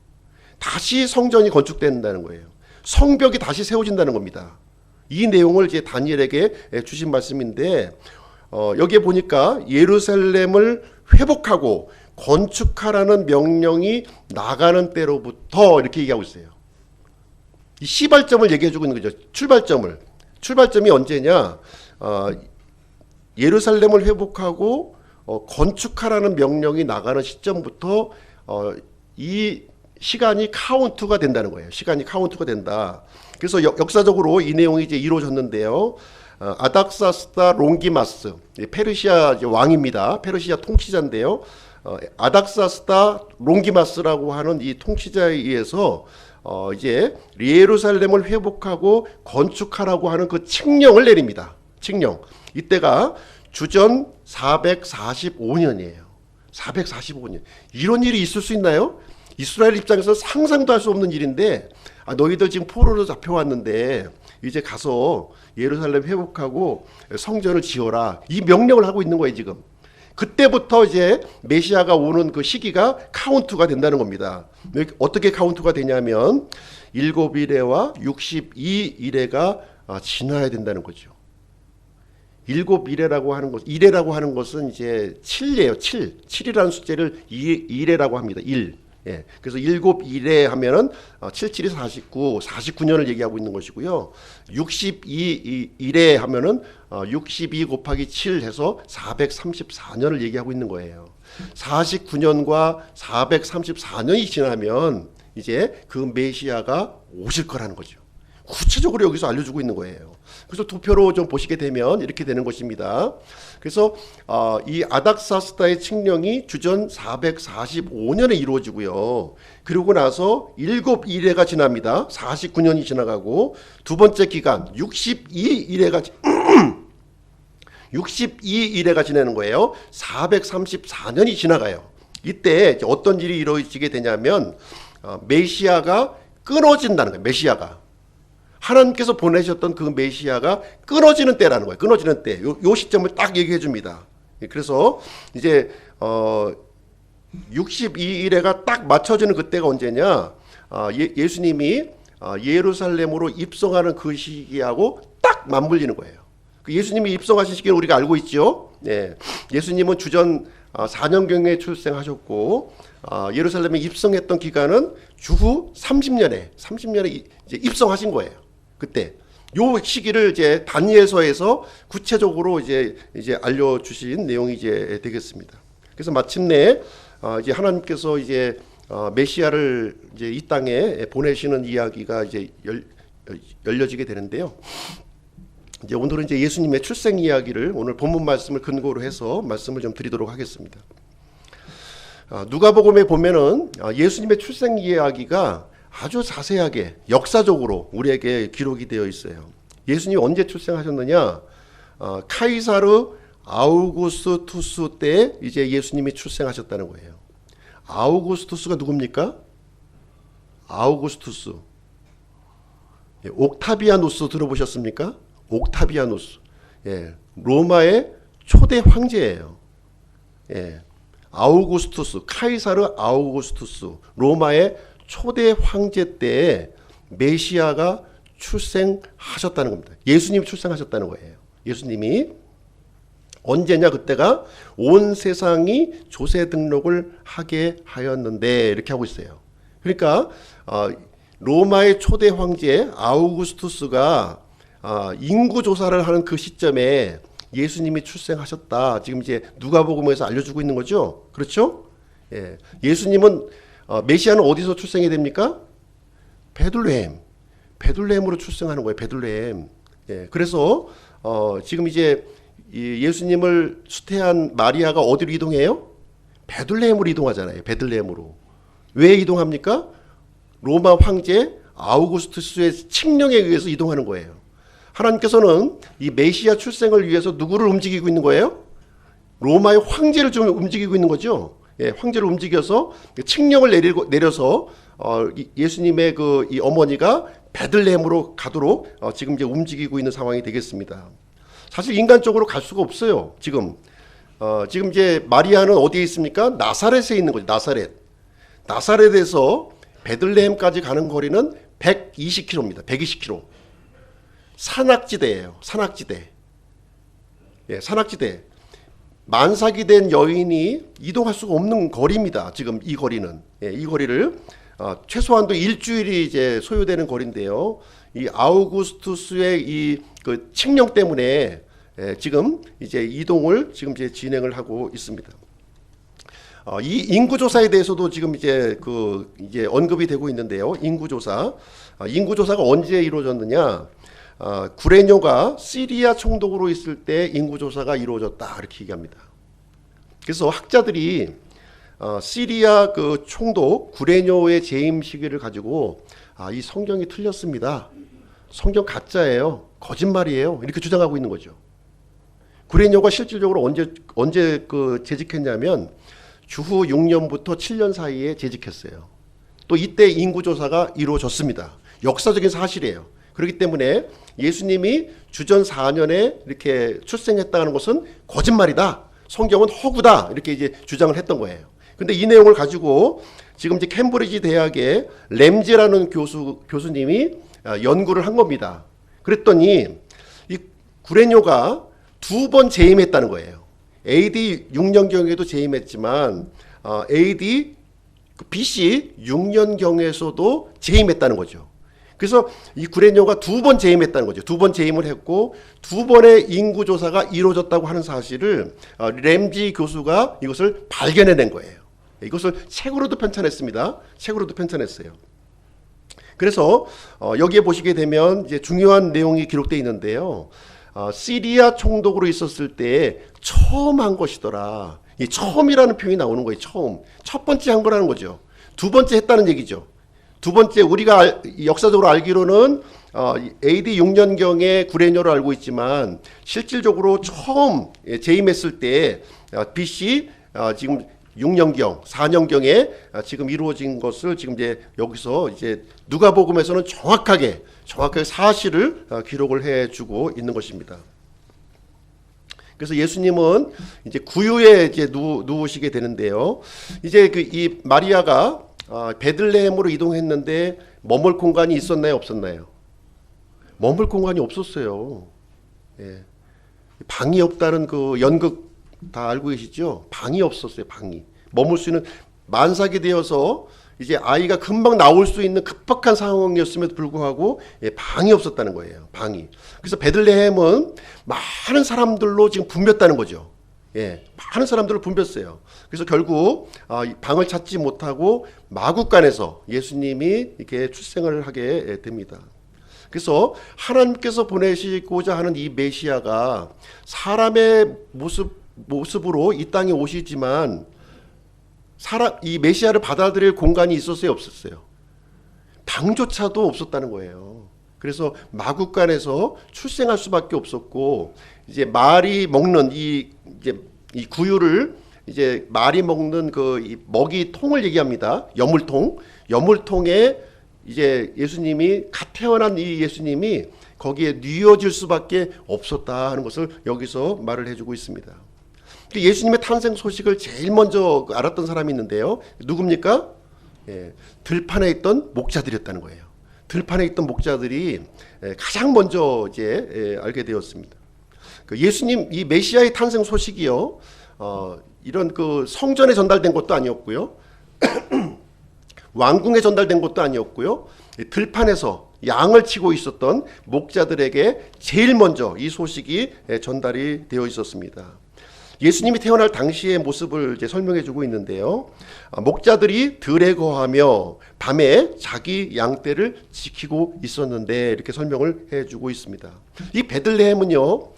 다시 성전이 건축된다는 거예요. 성벽이 다시 세워진다는 겁니다. 이 내용을 이제 다니엘에게 주신 말씀인데, 여기에 보니까 예루살렘을 회복하고 건축하라는 명령이 나가는 때로부터 이렇게 얘기하고 있어요. 이 시발점을 얘기해주고 있는 거죠. 출발점이 언제냐? 예루살렘을 회복하고 건축하라는 명령이 나가는 시점부터 이 시간이 카운트가 된다는 거예요. 시간이 카운트가 된다. 그래서 역사적으로 이 내용이 이제 이루어졌는데요. 아닥사스다 롱기마스, 페르시아 왕입니다. 페르시아 통치자인데요. 아닥사스다 롱기마스라고 하는 이 통치자에 의해서 이제 예루살렘을 회복하고 건축하라고 하는 그 칙령을 내립니다. 칙령. 이때가 주전 445년이에요. 445년. 이런 일이 있을 수 있나요? 이스라엘 입장에서 상상도 할 수 없는 일인데, 너희들 지금 포로로 잡혀왔는데 이제 가서 예루살렘 회복하고 성전을 지어라, 이 명령을 하고 있는 거예요. 지금 그때부터 이제 메시아가 오는 그 시기가 카운트가 된다는 겁니다. 어떻게 카운트가 되냐면 7이레와 62이레가 지나야 된다는 거죠. 일곱 이래라고 하는 것, 이래라고 하는 것은 이제 7이에요. 7. 7이라는 숫자를 이래라고 합니다. 1. 예. 그래서 일곱 이래 하면은 7, 7이 49, 49년을 얘기하고 있는 것이고요. 62 이래 하면은 62 곱하기 7 해서 434년을 얘기하고 있는 거예요. 49년과 434년이 지나면 이제 그 메시아가 오실 거라는 거죠. 구체적으로 여기서 알려주고 있는 거예요. 그래서 도표로 좀 보시게 되면 이렇게 되는 것입니다. 그래서 이 아닥사스다의 칙령이 주전 445년에 이루어지고요. 그리고 나서 일곱 이래가 지납니다. 49년이 지나가고 두 번째 기간 62이래가 62이래가 지나는 거예요. 434년이 지나가요. 이때 어떤 일이 이루어지게 되냐면 메시아가 끊어진다는 거예요. 메시아가. 하나님께서 보내셨던 그 메시아가 끊어지는 때라는 거예요. 끊어지는 때. 요 시점을 딱 얘기해 줍니다. 그래서 이제 62일에가 딱 맞춰지는 그때가 언제냐? 예수님이 예루살렘으로 입성하는 그 시기하고 딱 맞물리는 거예요. 그 예수님이 입성하신 시기를 우리가 알고 있죠. 네. 예수님은 주전 4년경에 출생하셨고 예루살렘에 입성했던 기간은 주후 30년에 이제 입성하신 거예요. 그때 요 시기를 이제 다니엘서에서 구체적으로 이제 알려주신 내용이 이제 되겠습니다. 그래서 마침내 이제 하나님께서 이제 메시아를 이제 이 땅에 보내시는 이야기가 이제 열려지게 되는데요. 이제 오늘은 이제 예수님의 출생 이야기를 오늘 본문 말씀을 근거로 해서 말씀을 좀 드리도록 하겠습니다. 누가복음에 보면은 예수님의 출생 이야기가 아주 자세하게 역사적으로 우리에게 기록이 되어 있어요. 예수님이 언제 출생하셨느냐? 카이사르 아우구스투스 때 이제 예수님이 출생하셨다는 거예요. 아우구스투스가 누굽니까? 아우구스투스. 옥타비아누스 들어보셨습니까? 옥타비아누스. 예, 로마의 초대 황제예요. 예, 아우구스투스, 카이사르 아우구스투스, 로마의 초대 황제 때 메시아가 출생하셨다는 겁니다. 예수님이 출생하셨다는 거예요. 예수님이 언제냐? 그때가 온 세상이 조세 등록을 하게 하였는데 이렇게 하고 있어요. 그러니까 로마의 초대 황제 아우구스투스가 인구 조사를 하는 그 시점에 예수님이 출생하셨다. 지금 이제 누가복음에서 알려주고 있는 거죠. 그렇죠? 예. 예수님은 메시아는 어디서 출생이 됩니까? 베들레헴으로 출생하는 거예요. 베들레헴. 예. 그래서 지금 이제 예수님을 수태한 마리아가 어디로 이동해요? 베들레헴으로 이동하잖아요. 베들레헴으로. 왜 이동합니까? 로마 황제 아우구스투스의 칙령에 의해서 이동하는 거예요. 하나님께서는 이 메시아 출생을 위해서 누구를 움직이고 있는 거예요? 로마의 황제를 좀 움직이고 있는 거죠. 예, 황제를 움직여서 칙령을 내려서 예수님의 그 이 어머니가 베들레헴으로 가도록 지금 이제 움직이고 있는 상황이 되겠습니다. 사실 인간적으로 갈 수가 없어요. 지금 이제 마리아는 어디에 있습니까? 나사렛에 있는 거죠. 나사렛에서 베들레헴까지 가는 거리는 120km입니다. 120km. 산악지대예요. 산악지대. 예, 산악지대. 만삭이 된 여인이 이동할 수가 없는 거리입니다. 지금 이 거리는. 예, 이 거리를 최소한도 일주일이 이제 소요되는 거리인데요. 이 아우구스투스의 이 그 칙령 때문에 지금 이제 이동을 지금 이제 진행을 하고 있습니다. 이 인구조사에 대해서도 지금 이제 이제 언급이 되고 있는데요. 인구조사가 언제 이루어졌느냐? 구레뇨가 시리아 총독으로 있을 때 인구조사가 이루어졌다 이렇게 얘기합니다. 그래서 학자들이 시리아 그 총독 구레뇨의 재임 시기를 가지고 이 성경이 틀렸습니다. 성경 가짜예요. 거짓말이에요. 이렇게 주장하고 있는 거죠. 구레뇨가 실질적으로 언제 재직했냐면 주후 6년부터 7년 사이에 재직했어요. 또 이때 인구조사가 이루어졌습니다. 역사적인 사실이에요. 그렇기 때문에 예수님이 주전 4년에 이렇게 출생했다는 것은 거짓말이다. 성경은 허구다. 이렇게 이제 주장을 했던 거예요. 근데 이 내용을 가지고 지금 이제 캠브리지 대학의 램지라는 교수님이 연구를 한 겁니다. 그랬더니 이 구레뇨가 두 번 재임했다는 거예요. AD 6년경에도 재임했지만 AD BC 6년경에서도 재임했다는 거죠. 그래서 이 구레뇨가 두 번 재임했다는 거죠. 두 번 재임을 했고 두 번의 인구조사가 이루어졌다고 하는 사실을 램지 교수가 이것을 발견해낸 거예요. 이것을 책으로도 편찬했습니다. 책으로도 편찬했어요. 그래서 여기에 보시게 되면 이제 중요한 내용이 기록되어 있는데요. 시리아 총독으로 있었을 때 처음 한 것이더라. 이 처음이라는 표현이 나오는 거예요. 처음. 첫 번째 한 거라는 거죠. 두 번째 했다는 얘기죠. 두 번째 우리가 역사적으로 알기로는 AD 6년경에 구레뇨를 알고 있지만 실질적으로 처음 재임했을 때 BC 지금 6년경, 4년경에 지금 이루어진 것을 지금 이제 여기서 이제 누가복음에서는 정확하게 사실을 기록을 해주고 있는 것입니다. 그래서 예수님은 이제 구유에 이제 누우시게 되는데요. 이제 이 마리아가 베들레헴으로 이동했는데 머물 공간이 있었나요, 없었나요? 머물 공간이 없었어요. 예. 방이 없다는 그 연극 다 알고 계시죠? 방이 없었어요. 방이 머물 수 있는 만삭이 되어서 이제 아이가 금방 나올 수 있는 급박한 상황이었음에도 불구하고 방이 없었다는 거예요. 방이. 그래서 베들레헴은 많은 사람들로 지금 붐볐다는 거죠. 예, 많은 사람들을 붐볐어요. 그래서 결국 방을 찾지 못하고 마구간에서 예수님이 이렇게 출생을 하게 됩니다. 그래서 하나님께서 보내시고자 하는 이 메시아가 사람의 모습으로 이 땅에 오시지만 이 메시아를 받아들일 공간이 있었어요, 없었어요? 방조차도 없었다는 거예요. 그래서 마구간에서 출생할 수밖에 없었고, 이제 말이 먹는 이 구유를 이제 말이 먹는 이 먹이통을 얘기합니다. 여물통에 이제 예수님이 갓 태어난 이 예수님이 거기에 뉘어질 수밖에 없었다 하는 것을 여기서 말을 해주고 있습니다. 예수님의 탄생 소식을 제일 먼저 알았던 사람이 있는데요. 누굽니까? 예, 들판에 있던 목자들이었다는 거예요. 들판에 있던 목자들이 가장 먼저 이제 알게 되었습니다. 예수님 이 메시아의 탄생 소식이요. 이런 성전에 전달된 것도 아니었고요. 왕궁에 전달된 것도 아니었고요. 들판에서 양을 치고 있었던 목자들에게 제일 먼저 이 소식이 전달이 되어 있었습니다. 예수님이 태어날 당시의 모습을 이제 설명해주고 있는데요. 목자들이 들에 거하며 밤에 자기 양떼를 지키고 있었는데 이렇게 설명을 해주고 있습니다. 이 베들레헴은요,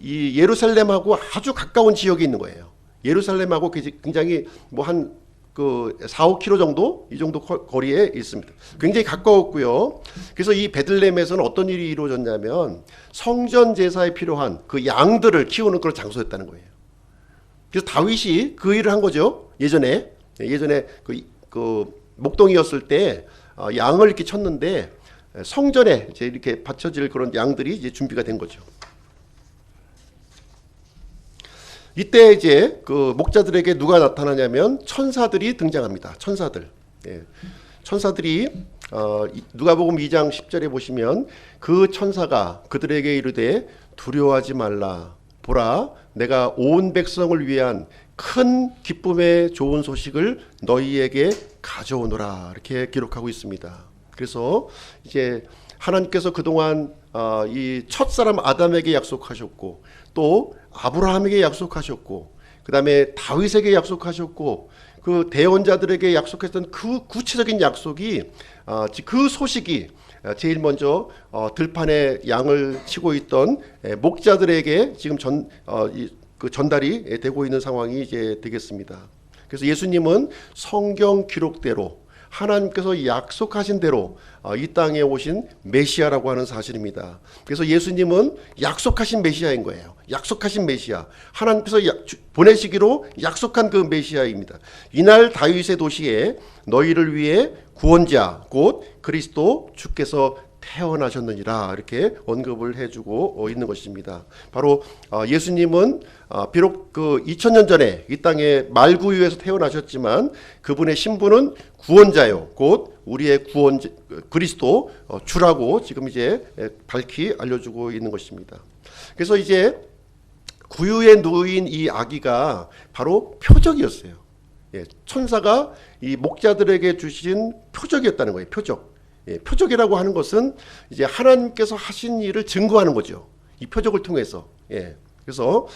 이 예루살렘하고 아주 가까운 지역에 있는 거예요. 예루살렘하고 굉장히 한 4, 5km 정도 이 정도 거리에 있습니다. 굉장히 가까웠고요. 그래서 이 베들레헴에서는 어떤 일이 이루어졌냐면 성전 제사에 필요한 그 양들을 키우는 그런 장소였다는 거예요. 그래서 다윗이 그 일을 한 거죠. 예전에 목동이었을 때 양을 이렇게 쳤는데 성전에 이제 이렇게 바쳐질 그런 양들이 이제 준비가 된 거죠. 이때 이제 목자들에게 누가 나타나냐면 천사들이 등장합니다. 천사들. 예. 천사들이 누가복음 2장 10절에 보시면 그 천사가 그들에게 이르되 두려워하지 말라. 보라, 내가 온 백성을 위한 큰 기쁨의 좋은 소식을 너희에게 가져오노라. 이렇게 기록하고 있습니다. 그래서 이제 하나님께서 그동안 이 첫사람 아담에게 약속하셨고 또 아브라함에게 약속하셨고 그 다음에 다윗에게 약속하셨고 그 대언자들에게 약속했던 그 구체적인 약속이 그 소식이 제일 먼저 들판에 양을 치고 있던 목자들에게 지금 전달이 되고 있는 상황이 이제 되겠습니다. 그래서 예수님은 성경 기록대로 하나님께서 약속하신 대로 이 땅에 오신 메시아라고 하는 사실입니다. 그래서 예수님은 약속하신 메시아인 거예요. 약속하신 메시아. 하나님께서 보내시기로 약속한 그 메시아입니다. 이날 다윗의 도시에 너희를 위해 구원자 곧 그리스도 주께서 태어나셨느니라 이렇게 언급을 해주고 있는 것입니다. 바로 예수님은 비록 2000년 전에 이 땅에 말구유에서 태어나셨지만 그분의 신분은 구원자요 곧 우리의 구원 그리스도 주라고 지금 이제 밝히 알려주고 있는 것입니다. 그래서 이제 구유에 누인 이 아기가 바로 표적이었어요. 예, 천사가 이 목자들에게 주신 표적이었다는 거예요. 표적. 예, 표적이라고 하는 것은 이제 하나님께서 하신 일을 증거하는 거죠. 이 표적을 통해서. 예. 그래서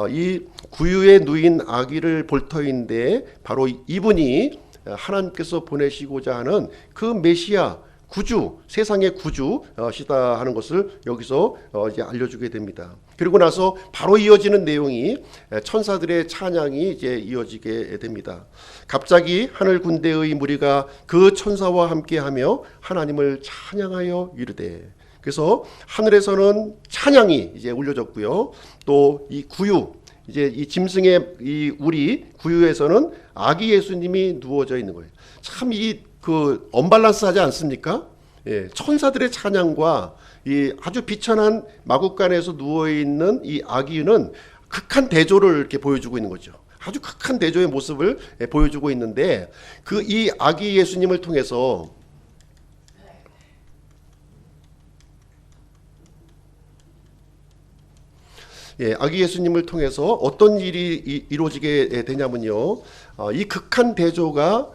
이 구유에 누인 아기를 볼 터인데 바로 이분이 하나님께서 보내시고자 하는 그 메시아 구주, 세상의 구주시다 하는 것을 여기서 이제 알려주게 됩니다. 그리고 나서 바로 이어지는 내용이 천사들의 찬양이 이제 이어지게 됩니다. 갑자기 하늘 군대의 무리가 그 천사와 함께하며 하나님을 찬양하여 이르되. 그래서 하늘에서는 찬양이 이제 울려졌고요. 또 이 구유, 이제 이 짐승의 이 우리 구유에서는 아기 예수님이 누워져 있는 거예요. 참 이 그 언밸런스하지 않습니까? 예, 천사들의 찬양과 이 아주 비천한 마구간에서 누워 있는 이 아기는 극한 대조를 이렇게 보여주고 있는 거죠. 아주 극한 대조의 모습을 보여주고 있는데 그 이 아기 예수님을 통해서 아기 예수님을 통해서 어떤 일이 이루어지게 되냐면요. 이 극한 대조가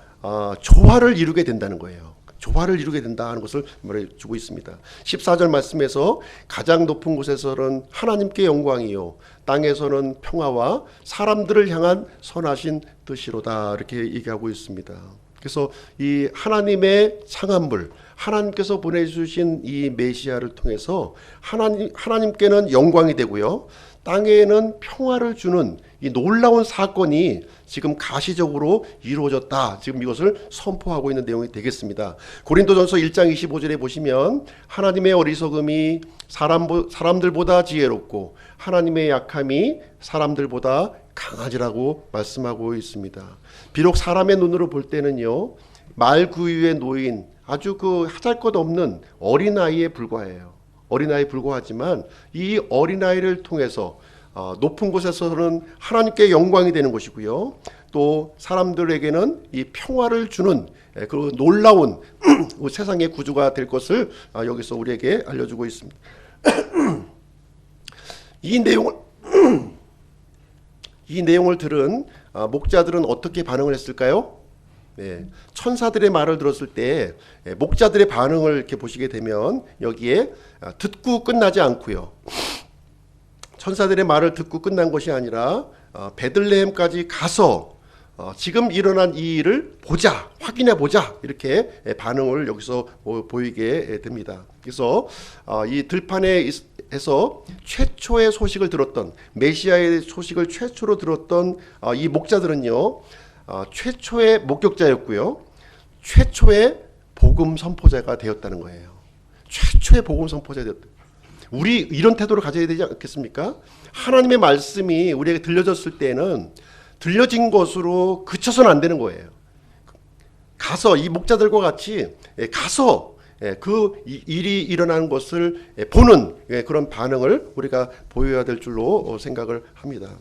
조화를 이루게 된다는 거예요. 조화를 이루게 된다 하는 것을 말해주고 있습니다. 14절 말씀에서 가장 높은 곳에서는 하나님께 영광이요 땅에서는 평화와 사람들을 향한 선하신 뜻이로다 이렇게 얘기하고 있습니다. 그래서 이 하나님의 상한물, 하나님께서 보내주신 이 메시아를 통해서 하나님께는 영광이 되고요, 땅에는 평화를 주는 이 놀라운 사건이 지금 가시적으로 이루어졌다. 지금 이것을 선포하고 있는 내용이 되겠습니다. 고린도전서 1장 25절에 보시면 하나님의 어리석음이 사람들보다 지혜롭고 하나님의 약함이 사람들보다 강하지라고 말씀하고 있습니다. 비록 사람의 눈으로 볼 때는요, 말구유에 놓인 아주 그 하잘것없는 어린아이에 불과해요. 어린아이에 불과하지만 이 어린아이를 통해서 높은 곳에서는 하나님께 영광이 되는 것이고요, 또 사람들에게는 이 평화를 주는 그 놀라운 세상의 구주가 될 것을 여기서 우리에게 알려주고 있습니다. 이 내용을 들은 목자들은 어떻게 반응을 했을까요? 천사들의 말을 들었을 때 목자들의 반응을 이렇게 보시게 되면 여기에 듣고 끝나지 않고요, 천사들의 말을 듣고 끝난 것이 아니라 베들레헴까지 가서 지금 일어난 이 일을 보자, 확인해 보자, 이렇게 반응을 여기서 보이게 됩니다. 그래서 이 들판에서 최초의 소식을 들었던, 메시아의 소식을 최초로 들었던 이 목자들은요, 최초의 목격자였고요, 최초의 복음 선포자가 되었다는 거예요. 최초의 복음 선포자가 되었다. 우리 이런 태도를 가져야 되지 않겠습니까? 하나님의 말씀이 우리에게 들려졌을 때는 들려진 것으로 그쳐서는 안 되는 거예요. 가서 이 목자들과 같이 가서 그 일이 일어나는 것을 보는 그런 반응을 우리가 보여야 될 줄로 생각을 합니다.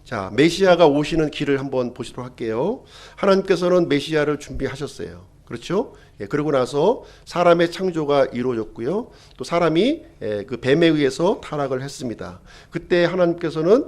자, 메시아가 오시는 길을 한번 보시도록 할게요. 하나님께서는 메시아를 준비하셨어요. 그렇죠? 그러고 나서 사람의 창조가 이루어졌고요, 또 사람이 그 뱀에 의해서 타락을 했습니다. 그때 하나님께서는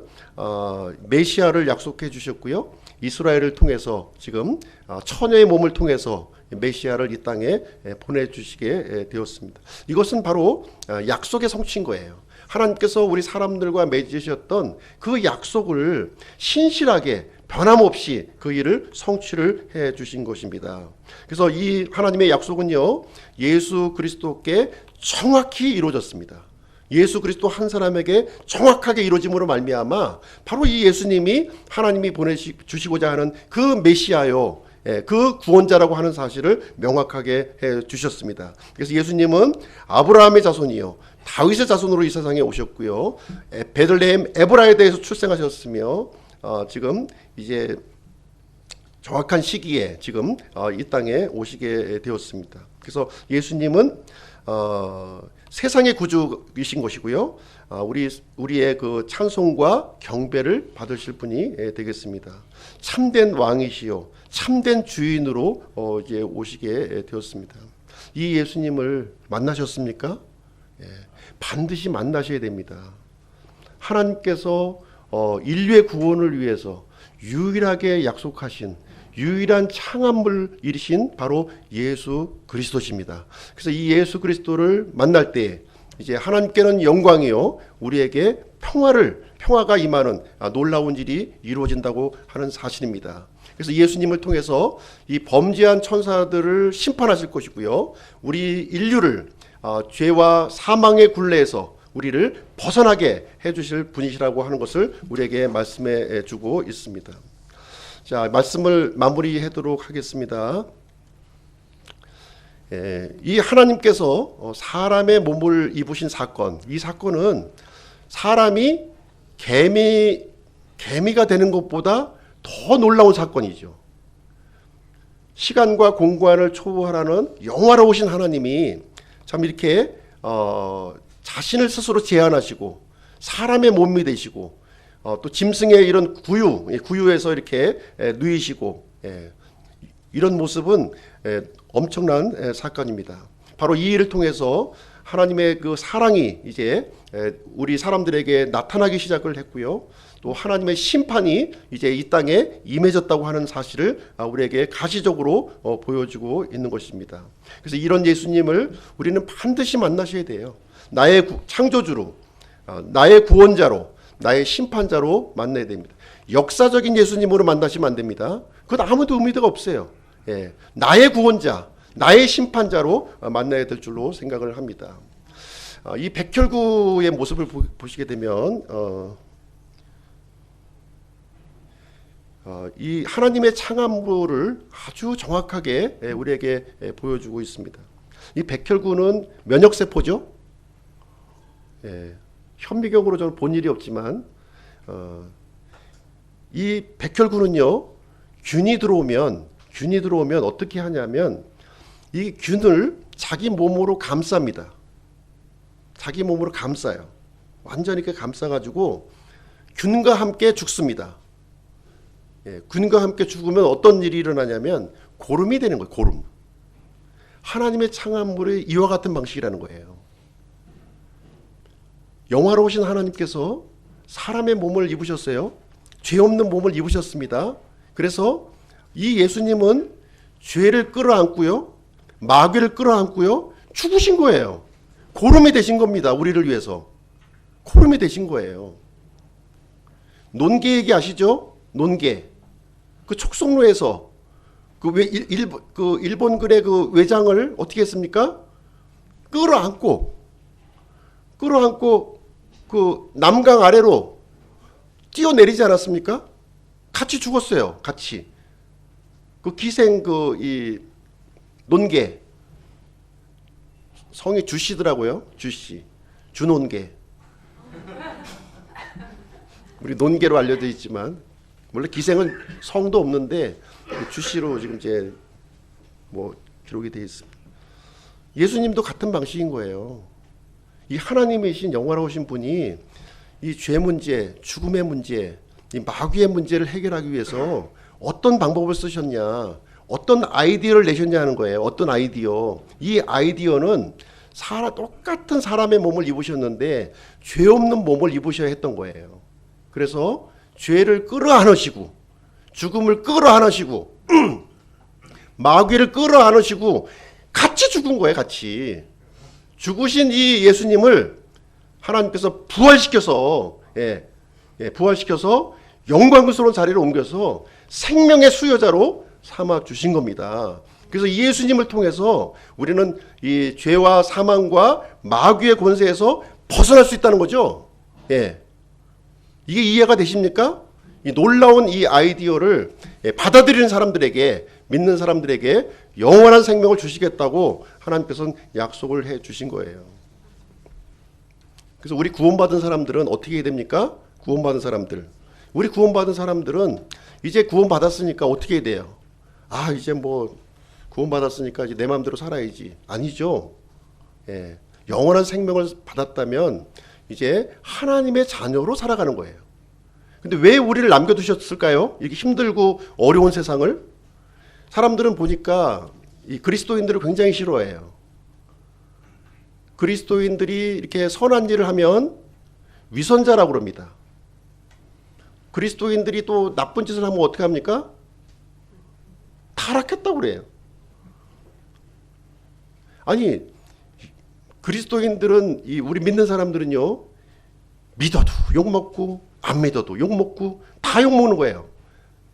메시아를 약속해 주셨고요, 이스라엘을 통해서 지금 처녀의 몸을 통해서 메시아를 이 땅에 보내주시게 되었습니다. 이것은 바로 약속의 성취인 거예요. 하나님께서 우리 사람들과 맺으셨던 그 약속을 신실하게 변함없이 그 일을 성취를 해 주신 것입니다. 그래서 이 하나님의 약속은요, 예수 그리스도께 정확히 이루어졌습니다. 예수 그리스도 한 사람에게 정확하게 이루어짐으로 말미암아 바로 이 예수님이 하나님이 보내주시고자 하는 그 메시아요, 그 구원자라고 하는 사실을 명확하게 해 주셨습니다. 그래서 예수님은 아브라함의 자손이요 다윗의 자손으로 이 세상에 오셨고요, 베들레헴 에브라이드에서 출생하셨으며 지금 이제 정확한 시기에 지금 이 땅에 오시게 되었습니다. 그래서 예수님은 세상의 구주이신 것이고요, 우리의 그 찬송과 경배를 받으실 분이 되겠습니다. 참된 왕이시요 참된 주인으로 이제 오시게 되었습니다. 이 예수님을 만나셨습니까? 반드시 만나셔야 됩니다. 하나님께서 인류의 구원을 위해서 유일하게 약속하신 유일한 창안물이신 바로 예수 그리스도십니다. 그래서 이 예수 그리스도를 만날 때 이제 하나님께는 영광이요 우리에게 평화가 임하는 놀라운 일이 이루어진다고 하는 사실입니다. 그래서 예수님을 통해서 이 범죄한 천사들을 심판하실 것이고요. 우리 인류를 죄와 사망의 굴레에서 우리를 벗어나게 해주실 분이시라고 하는 것을 우리에게 말씀해 주고 있습니다. 자, 말씀을 마무리하도록 하겠습니다. 이 하나님께서 사람의 몸을 입으신 사건, 이 사건은 사람이 개미가 되는 것보다 더 놀라운 사건이죠. 시간과 공간을 초월하는 영화로우신 하나님이 참 이렇게 자신을 스스로 제한하시고 사람의 몸이 되시고 또 짐승의 이런 구유에서 이렇게 누이시고 이런 모습은 엄청난 사건입니다. 바로 이 일을 통해서 하나님의 그 사랑이 이제 우리 사람들에게 나타나기 시작을 했고요. 또 하나님의 심판이 이제 이 땅에 임해졌다고 하는 사실을 우리에게 가시적으로 보여주고 있는 것입니다. 그래서 이런 예수님을 우리는 반드시 만나셔야 돼요. 나의 창조주로, 나의 구원자로, 나의 심판자로 만나야 됩니다. 역사적인 예수님으로 만나시면 안 됩니다. 그건 아무도 의미가 없어요. 나의 구원자, 나의 심판자로 만나야 될 줄로 생각을 합니다. 이 백혈구의 모습을 보시게 되면 이 하나님의 창안물을 아주 정확하게 우리에게 보여주고 있습니다. 이 백혈구는 면역세포죠. 현미경으로 저는 본 일이 없지만 이 백혈구는요 균이 들어오면 어떻게 하냐면 이 균을 자기 몸으로 감쌉니다. 자기 몸으로 감싸요. 완전히 이렇게 감싸가지고 균과 함께 죽습니다. 균과 함께 죽으면 어떤 일이 일어나냐면 고름이 되는 거예요. 고름. 하나님의 창안물이 이와 같은 방식이라는 거예요. 영화로우신 하나님께서 사람의 몸을 입으셨어요. 죄 없는 몸을 입으셨습니다. 그래서 이 예수님은 죄를 끌어안고요. 마귀를 끌어안고요. 죽으신 거예요. 고름이 되신 겁니다. 우리를 위해서. 고름이 되신 거예요. 논개 얘기 아시죠? 논개. 그 촉성로에서 일본 글의 그 외장을 어떻게 했습니까? 끌어안고 그 남강 아래로 뛰어내리지 않았습니까? 같이 죽었어요. 같이. 그 기생 이 논개 성이 주씨더라고요. 주씨. 준논개. 우리 논개로 알려져 있지만 원래 기생은 성도 없는데 주씨로 지금 이제 기록이 되어 있습니다. 예수님도 같은 방식인 거예요. 이 하나님이신 영화로우신 분이 이 죄 문제, 죽음의 문제, 이 마귀의 문제를 해결하기 위해서 어떤 방법을 쓰셨냐, 어떤 아이디어를 내셨냐는 거예요. 어떤 아이디어. 이 아이디어는 똑같은 사람의 몸을 입으셨는데 죄 없는 몸을 입으셔야 했던 거예요. 그래서 죄를 끌어안으시고 죽음을 끌어안으시고 마귀를 끌어안으시고 같이 죽은 거예요. 같이. 죽으신 이 예수님을 하나님께서 부활시켜서 영광스러운 자리로 옮겨서 생명의 수여자로 삼아 주신 겁니다. 그래서 이 예수님을 통해서 우리는 이 죄와 사망과 마귀의 권세에서 벗어날 수 있다는 거죠. 이게 이해가 되십니까? 이 놀라운 이 아이디어를 받아들이는 사람들에게, 믿는 사람들에게 영원한 생명을 주시겠다고 하나님께서는 약속을 해 주신 거예요. 그래서 우리 구원받은 사람들은 어떻게 해야 됩니까? 우리 구원받은 사람들은 이제 구원받았으니까 어떻게 해야 돼요? 이제 구원받았으니까 이제 내 마음대로 살아야지. 아니죠. 영원한 생명을 받았다면 이제 하나님의 자녀로 살아가는 거예요. 근데 왜 우리를 남겨두셨을까요? 이렇게 힘들고 어려운 세상을. 사람들은 보니까 이 그리스도인들을 굉장히 싫어해요. 그리스도인들이 이렇게 선한 일을 하면 위선자라고 그럽니다. 그리스도인들이 또 나쁜 짓을 하면 어떻게 합니까? 타락했다고 그래요. 아니, 그리스도인들은, 우리 믿는 사람들은요, 믿어도 욕먹고 안 믿어도 욕먹고 다 욕먹는 거예요.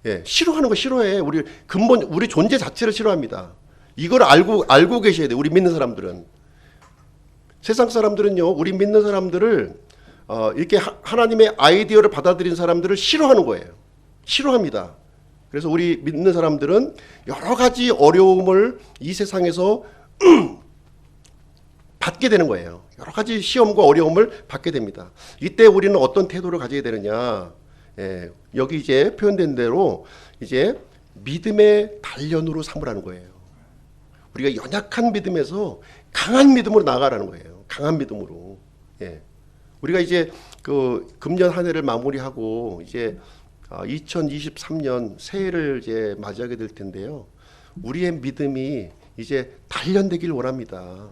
예, 싫어하는 거 싫어해. 우리 존재 자체를 싫어합니다. 이걸 알고 계셔야 돼요. 우리 믿는 사람들은. 세상 사람들은요, 우리 믿는 사람들을 이렇게 하나님의 아이디어를 받아들인 사람들을 싫어하는 거예요. 싫어합니다. 그래서 우리 믿는 사람들은 여러 가지 어려움을 이 세상에서 받게 되는 거예요. 여러 가지 시험과 어려움을 받게 됩니다. 이때 우리는 어떤 태도를 가져야 되느냐? 예, 여기 이제 표현된 대로 이제 믿음의 단련으로 삼으라는 거예요. 우리가 연약한 믿음에서 강한 믿음으로 나아가라는 거예요. 강한 믿음으로. 예. 우리가 이제 그 금년 한 해를 마무리하고 이제 2023년 새해를 이제 맞이하게 될 텐데요. 우리의 믿음이 이제 단련되길 원합니다.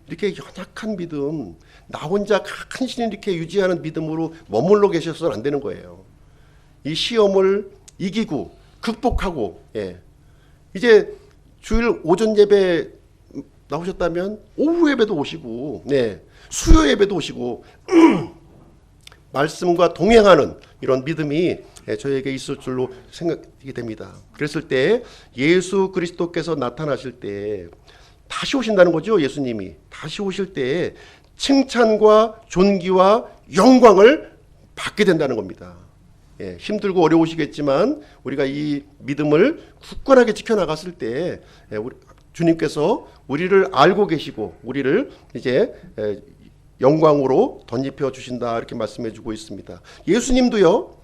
이렇게 연약한 믿음, 나 혼자 간신히 이렇게 유지하는 믿음으로 머물러 계셔서는 안 되는 거예요. 이 시험을 이기고 극복하고, 예. 이제 주일 오전 예배 나오셨다면 오후 예배도 오시고, 네, 수요 예배도 오시고 말씀과 동행하는 이런 믿음이 저에게 있을 줄로 생각이 됩니다. 그랬을 때 예수 그리스도께서 나타나실 때 다시 오신다는 거죠. 예수님이 다시 오실 때 칭찬과 존귀와 영광을 받게 된다는 겁니다. 예, 힘들고 어려우시겠지만 우리가 이 믿음을 굳건하게 지켜나갔을 때 주님께서 우리를 알고 계시고 우리를 이제 영광으로 덧입혀 주신다 이렇게 말씀해 주고 있습니다. 예수님도요,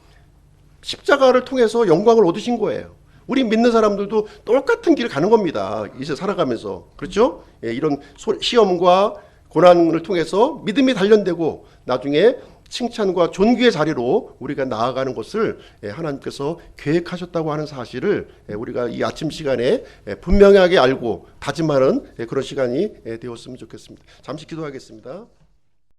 십자가를 통해서 영광을 얻으신 거예요. 우리 믿는 사람들도 똑같은 길을 가는 겁니다. 이제 살아가면서. 그렇죠? 예, 이런 시험과 고난을 통해서 믿음이 단련되고 나중에 칭찬과 존귀의 자리로 우리가 나아가는 것을 하나님께서 계획하셨다고 하는 사실을 우리가 이 아침 시간에 분명하게 알고 다짐하는 그런 시간이 되었으면 좋겠습니다. 잠시 기도하겠습니다.